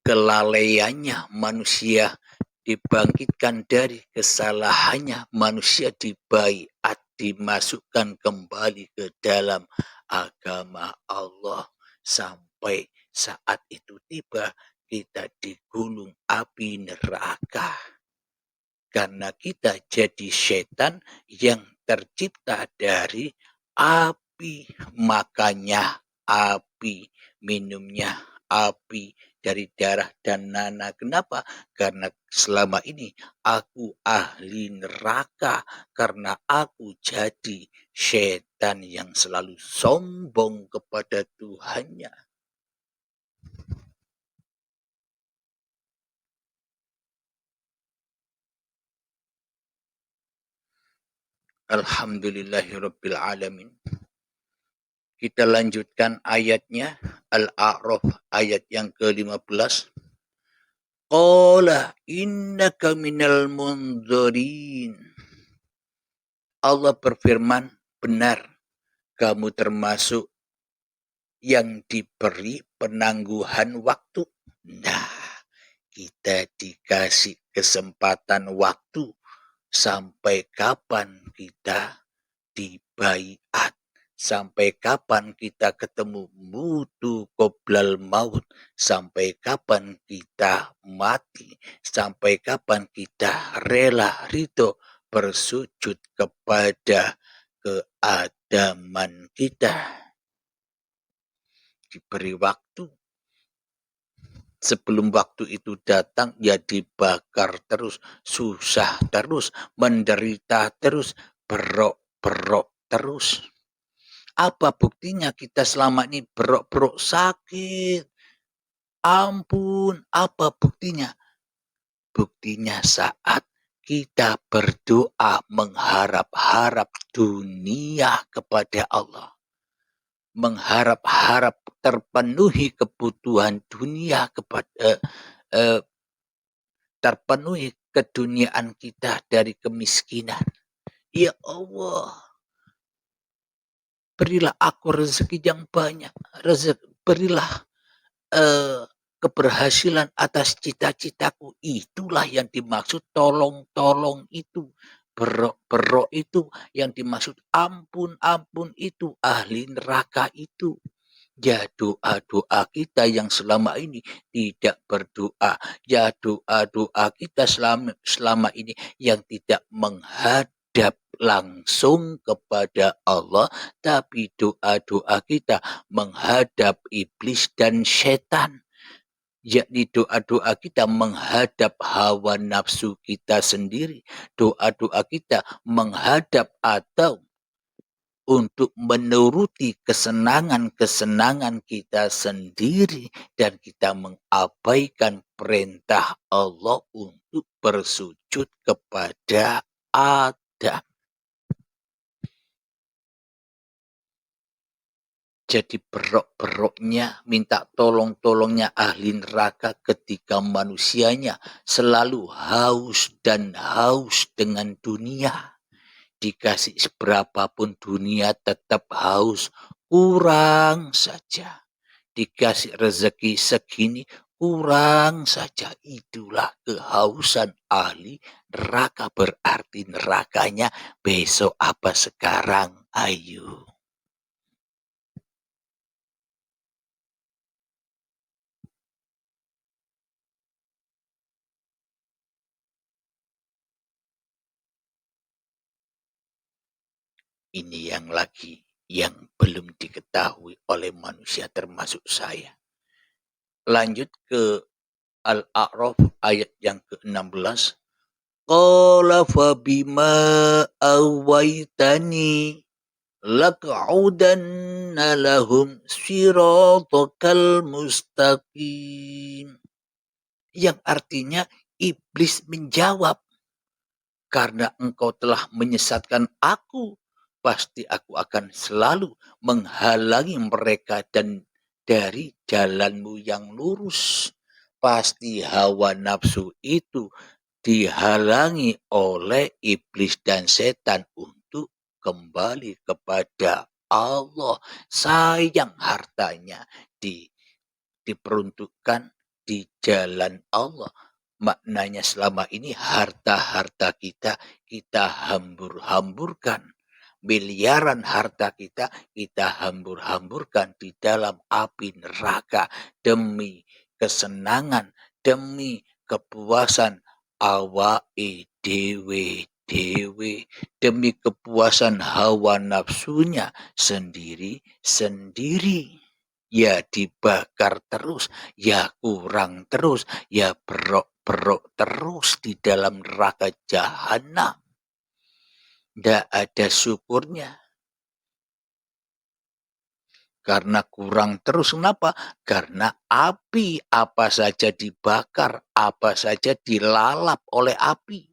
kelalaiannya, manusia dibangkitkan dari kesalahannya, manusia dibaiat, dimasukkan kembali ke dalam agama Allah. Sampai saat itu tiba, kita digulung api neraka. Karena kita jadi setan yang tercipta dari api, makanya api, minumnya api, dari darah dan nanah. Kenapa? Karena selama ini aku ahli neraka, karena aku jadi setan yang selalu sombong kepada Tuhannya. Alhamdulillahirabbil alamin. Kita lanjutkan ayatnya, Al-A'raf ayat yang ke-15. Qala innaka minal mundzirin. Allah berfirman, benar, kamu termasuk yang diberi penangguhan waktu. Nah, kita dikasih kesempatan waktu. Sampai kapan kita dibaiat? Sampai kapan kita ketemu mutu qoblal maut? Sampai kapan kita mati? Sampai kapan kita rela ridho bersujud kepada keadaman kita? Diberi waktu. Sebelum waktu itu datang, ya dibakar terus, susah terus, menderita terus, berok-berok terus. Apa buktinya kita selama ini berok-berok sakit? Ampun, apa buktinya? Buktinya saat kita berdoa mengharap-harap dunia kepada Allah. Mengharap-harap terpenuhi kebutuhan dunia kepada terpenuhi keduniaan kita dari kemiskinan. Ya Allah, berilah aku rezeki yang banyak, berilah keberhasilan atas cita-citaku. Itulah yang dimaksud tolong-tolong itu. Berok-berok itu yang dimaksud ampun-ampun itu, ahli neraka itu. Ya doa-doa kita yang selama ini tidak berdoa. Ya doa-doa kita selama ini yang tidak menghadap langsung kepada Allah. Tapi doa-doa kita menghadap iblis dan setan. Yakni doa-doa kita menghadap hawa nafsu kita sendiri. Doa-doa kita menghadap atau untuk menuruti kesenangan-kesenangan kita sendiri, dan kita mengabaikan perintah Allah untuk bersujud kepada Adam. Jadi berok-beroknya, minta tolong-tolongnya ahli neraka ketika manusianya selalu haus dan haus dengan dunia. Dikasih seberapapun dunia tetap haus, kurang saja. Dikasih rezeki segini, kurang saja. Itulah kehausan ahli neraka. Berarti nerakanya besok apa sekarang? Ayo. Ini yang lagi yang belum diketahui oleh manusia termasuk saya. Lanjut ke Al-A'raf ayat yang ke-16. Qala fabima awaitani laq'udanna lahum siratakal mustaqim. Yang artinya iblis menjawab, karena engkau telah menyesatkan aku, pasti aku akan selalu menghalangi mereka dan dari jalanmu yang lurus. Pasti hawa nafsu itu dihalangi oleh iblis dan setan untuk kembali kepada Allah. Sayang hartanya diperuntukkan di jalan Allah. Maknanya selama ini harta-harta kita hambur-hamburkan. Miliaran harta kita hambur-hamburkan di dalam api neraka demi kesenangan, demi kepuasan awake dewe, demi kepuasan hawa nafsunya sendiri-sendiri. Ya dibakar terus, ya kurang terus, ya berok-berok terus di dalam neraka jahanam. Tidak ada syukurnya. Karena kurang terus, kenapa? Karena api apa saja dibakar, apa saja dilalap oleh api.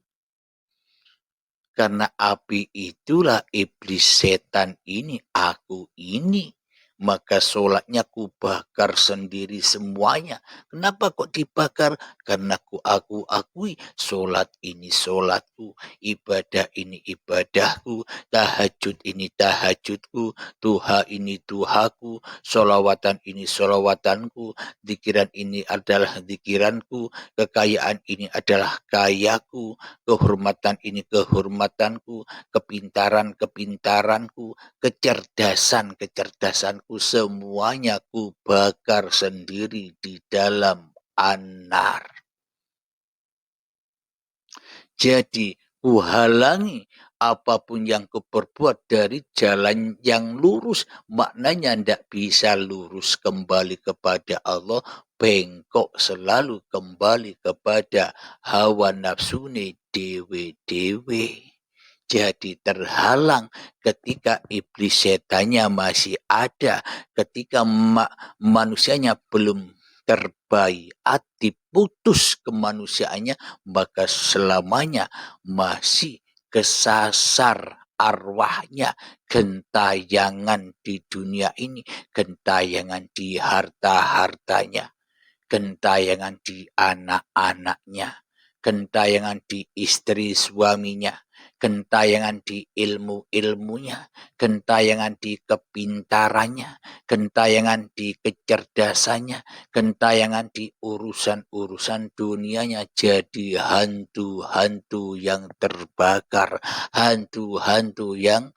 Karena api itulah iblis setan ini, aku ini. Maka sholatnya ku bakar sendiri semuanya. Kenapa kok dibakar? Karena aku akui sholat ini sholatku, ibadah ini ibadahku, tahajud ini tahajudku, duha ini duhaku, sholawatan ini sholawatanku, zikiran ini adalah zikiranku, kekayaan ini adalah kayaku, kehormatan ini kehormatanku, kepintaranku, kecerdasanku, semuanya ku bakar sendiri di dalam an-nar. Jadi ku halangi apapun yang kuperbuat dari jalan yang lurus. Maknanya tidak bisa lurus kembali kepada Allah, bengkok selalu kembali kepada hawa nafsune dewe-dewe. Jadi terhalang ketika iblis setannya masih ada, ketika manusianya belum terbaiat, diputus kemanusiaannya, maka selamanya masih kesasar arwahnya, gentayangan di dunia ini, gentayangan di harta-hartanya, gentayangan di anak-anaknya, gentayangan di istri suaminya, gentayangan di ilmu-ilmunya, gentayangan di kepintarannya, gentayangan di kecerdasannya, gentayangan di urusan-urusan dunianya. Jadi hantu-hantu yang terbakar, hantu-hantu yang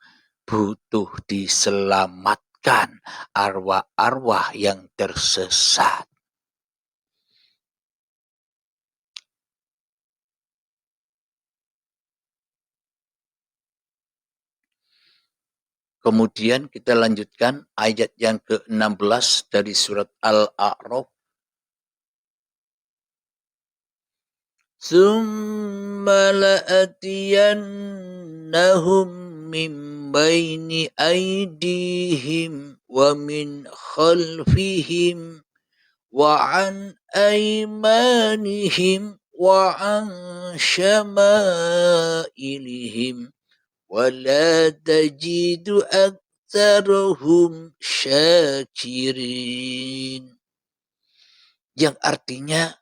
butuh diselamatkan, arwah-arwah yang tersesat. Kemudian kita lanjutkan ayat yang ke-16 dari surat Al-A'raf. Tsumma la'atiyannahum min baini aydihim wa min khalfihim wa an aymanihim wa an syama'ilihim wala tajidu aktsarahum syakirin. Yang artinya,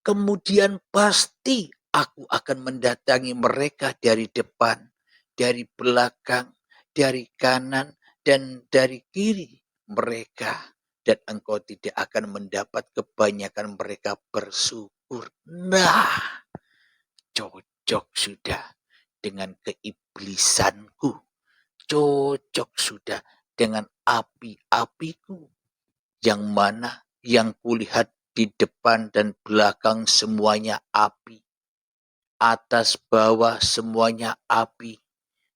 kemudian pasti aku akan mendatangi mereka dari depan, dari belakang, dari kanan, dan dari kiri mereka. Dan engkau tidak akan mendapat kebanyakan mereka bersyukur. Nah, cocok sudah dengan keiblisanku, cocok sudah dengan api-apiku, yang mana yang kulihat di depan dan belakang semuanya api, atas bawah semuanya api,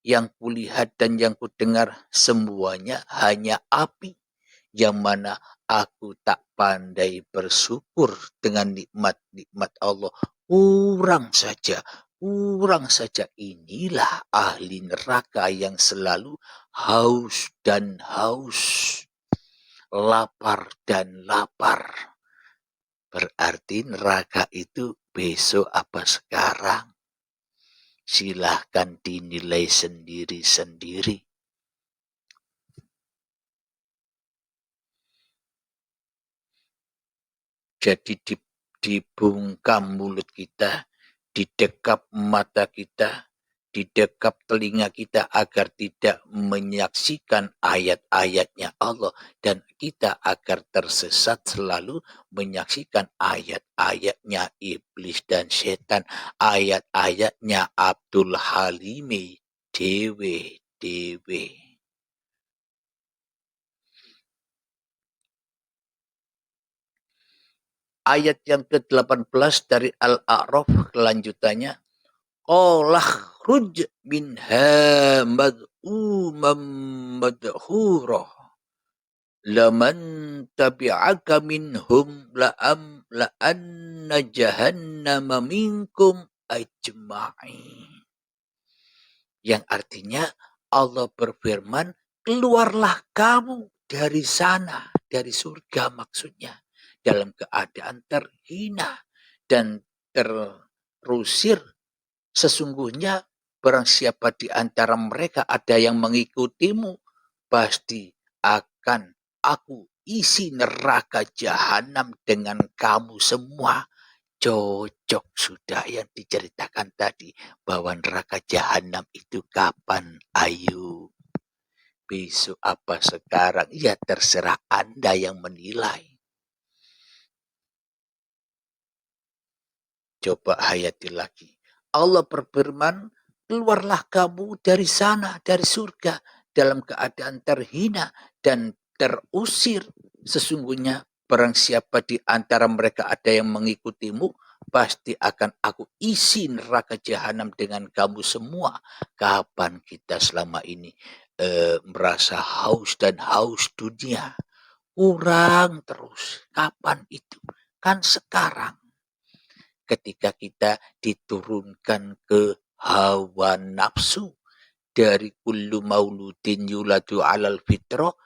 yang kulihat dan yang kudengar semuanya hanya api, yang mana aku tak pandai bersyukur dengan nikmat-nikmat Allah. Kurang saja inilah ahli neraka yang selalu haus dan haus, lapar dan lapar. Berarti neraka itu besok apa sekarang? Silahkan dinilai sendiri-sendiri. Jadi dibungkam mulut kita, didekap mata kita, didekap telinga kita agar tidak menyaksikan ayat-ayatnya Allah, dan kita agar tersesat selalu menyaksikan ayat-ayatnya iblis dan setan, ayat-ayatnya Abdul Halimi dewe. Ayat yang ke-18 dari Al-A'raf kelanjutannya, Qala khruj minha mad'umam madhura laman tabi'aka minhum la'anna jahannama minkum ajma'in. Yang artinya Allah berfirman, keluarlah kamu dari sana, dari surga maksudnya, dalam keadaan terhina dan terusir. Sesungguhnya barang siapa di antara mereka ada yang mengikutimu, pasti akan aku isi neraka jahanam dengan kamu semua. Cocok sudah yang diceritakan tadi, bahwa neraka jahanam itu kapan? Ayo, besok apa sekarang? Ya terserah Anda yang menilai. Coba hayati lagi. Allah berfirman, keluarlah kamu dari sana, dari surga, dalam keadaan terhina dan terusir. Sesungguhnya barang siapa di antara mereka ada yang mengikutimu, pasti akan aku isi neraka jahanam dengan kamu semua. Kapan kita selama ini merasa haus dan haus dunia? Kurang terus. Kapan itu? Kan sekarang. Ketika kita diturunkan ke hawa nafsu, dari kullu mauludin yuladu alal fitrah,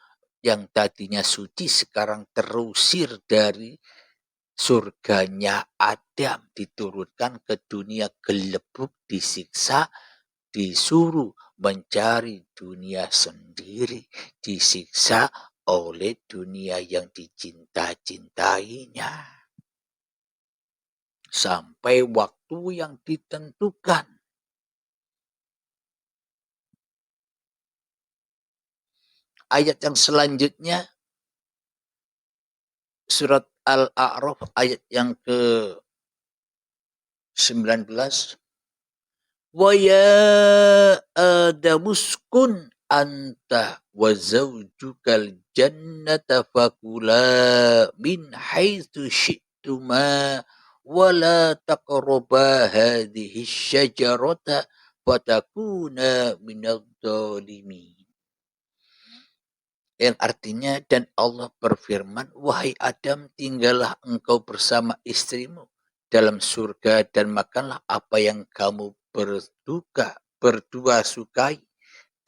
yang tadinya suci sekarang terusir dari surganya Adam, diturunkan ke dunia gelebuk, disiksa, disuruh mencari dunia sendiri, disiksa oleh dunia yang dicinta-cintainya sampai waktu yang ditentukan. Ayat yang selanjutnya, surat Al-A'raf ayat yang ke-19. Wa ya adamuskun anta wa zawjukal jannata fakula min haitsu syi'tuma wa la taqraba hadhihi syajarata fatakuna minadh dhalimin. Yang artinya, dan Allah berfirman, wahai Adam, tinggallah engkau bersama istrimu dalam surga dan makanlah apa yang kamu berdua sukai.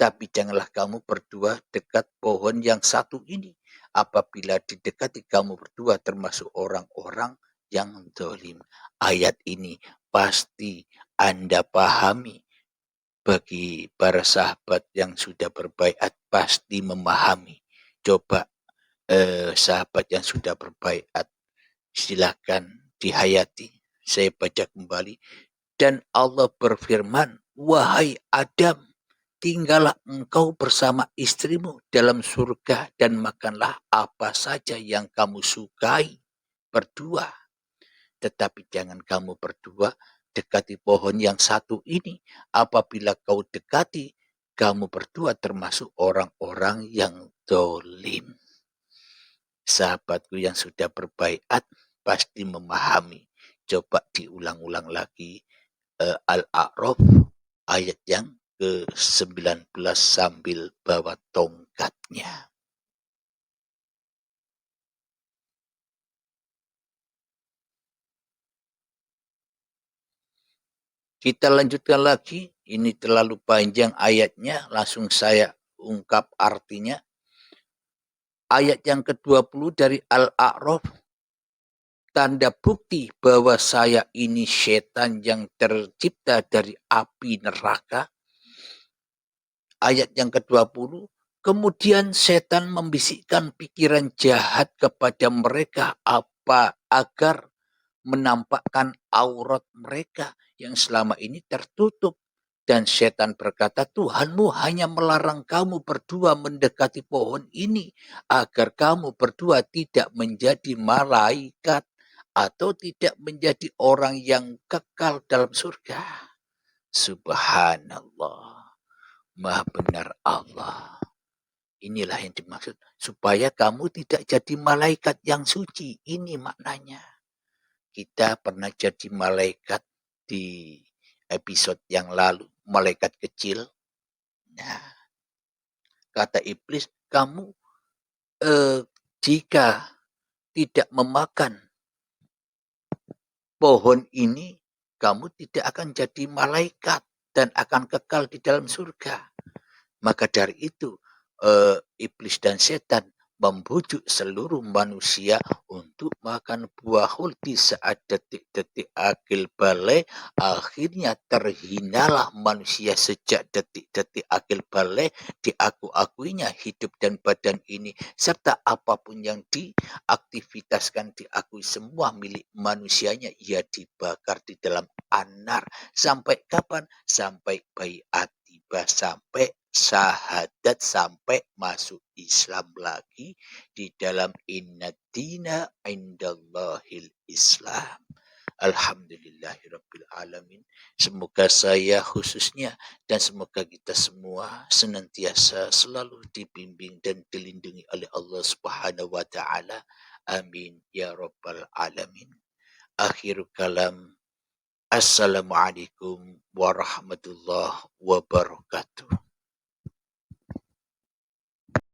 Tapi janganlah kamu berdua dekat pohon yang satu ini. Apabila didekati kamu berdua termasuk orang-orang yang zalim. Ayat ini pasti Anda pahami. Bagi para sahabat yang sudah berbaiat pasti memahami. Coba sahabat yang sudah berbaiat, silakan dihayati. Saya baca kembali. Dan Allah berfirman, wahai Adam, tinggallah engkau bersama istrimu dalam surga dan makanlah apa saja yang kamu sukai berdua. Tetapi jangan kamu berdua dekati pohon yang satu ini. Apabila kau dekati, kamu berdua termasuk orang-orang yang zalim. Sahabatku yang sudah berbaiat pasti memahami. Coba diulang-ulang lagi Al-A'raf ayat yang ke-19 sambil bawa tongkatnya. Kita lanjutkan lagi, ini terlalu panjang ayatnya, langsung saya ungkap artinya. Ayat yang ke-20 dari Al-A'raf, tanda bukti bahwa saya ini setan yang tercipta dari api neraka. Ayat yang ke-20, kemudian setan membisikkan pikiran jahat kepada mereka apa agar menampakkan aurat mereka yang selama ini tertutup. Dan setan berkata, Tuhanmu hanya melarang kamu berdua mendekati pohon ini agar kamu berdua tidak menjadi malaikat atau tidak menjadi orang yang kekal dalam surga. Subhanallah. Maha benar Allah. Inilah yang dimaksud. Supaya kamu tidak jadi malaikat yang suci. Ini maknanya. Kita pernah jadi malaikat di episode yang lalu, malaikat kecil. Nah, kata iblis, kamu jika tidak memakan pohon ini, kamu tidak akan jadi malaikat dan akan kekal di dalam surga. Maka dari itu, iblis dan setan membujuk seluruh manusia untuk makan buah huldi saat detik-detik akil balik. Akhirnya terhinalah manusia sejak detik-detik akil balik, diaku-akuinya hidup dan badan ini serta apapun yang diaktivitaskan diakui semua milik manusianya, ia dibakar di dalam anar. Sampai kapan? Sampai baiat tiba, sampai syahadat, sampai masuk Islam lagi di dalam inna dina indallahil Islam. Alhamdulillahirabbil alamin. Semoga saya khususnya dan semoga kita semua senantiasa selalu dibimbing dan dilindungi oleh Allah Subhanahu wa taala. Amin ya rabbal alamin. Akhir kalam. Assalamualaikum warahmatullahi wabarakatuh.